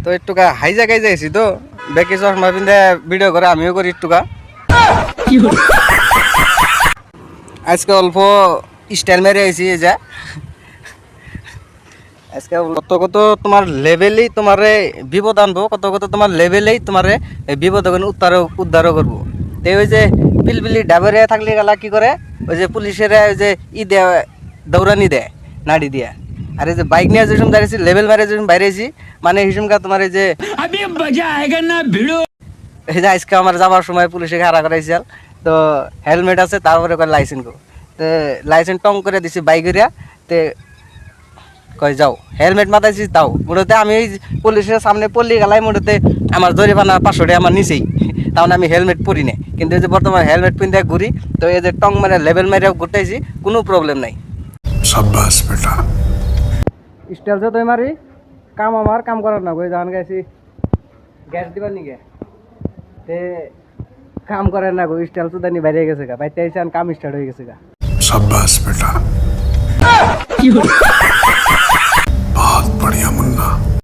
তো একটুকা হাই জায়গায় যাইছি তো বেকি চশমা পিন্ধে ভিডিও করে আমিও করি একটুকা। আজকে অল্প স্টাইল মেরে আইছি এই যে আজকে কত কত তোমার লেভেলেই তোমারে বিপদ আনবো, কত কত তোমার লেভেলেই তোমারে বিপদ উদ্ধারও করবো। তো ওই যে পিলপিলি ডাবেরে থাকলে গেলা কি করে, ওই যে পুলিশের ওই যে দেয় দৌড়ানি দেয় নাড়ি দিয়া। আর এই যে বাইক নিয়ে যেসব দাঁড়িয়েছি লেভেল মারে যেসব বাইরেছি, মানে হিসুমকা তোমার এই যে এই যে আজকে আমার যাবার সময় পুলিশে খাড়া করাইছিল, তো হেলমেট আছে তারপরে কয় লাইসেন্স গো, তো লাইসেন্স টং করে দিছি বাইকেরিয়া। তে কয় যাও হেলমেট মাথাইছি তাও মোটাতে আমি পুলিশের সামনে পড়লি গেলাই মোটাতে আমার জরিমানা 500 টাকা আমার নিচেই, তাহলে আমি হেলমেট পরি না। কিন্তু এই যে বর্তমানে হেলমেট পিন্ধে ঘুরি, তো এই যে টং মানে লেভেল মেরে ঘুরতেছি কোনো প্রবলেম নাই। शाबाश बेटा। স্টাইল তো মারি কাম আমার কাম করার না গই জান গেছি গ্যাস দিবার নিগে, তে কাম করে না গো স্টাইল তো দানি বাইরে গেছে গা, বাইতে আইছে কাম স্টার্ট হয়ে গেছে গা। शाबाश बेटा।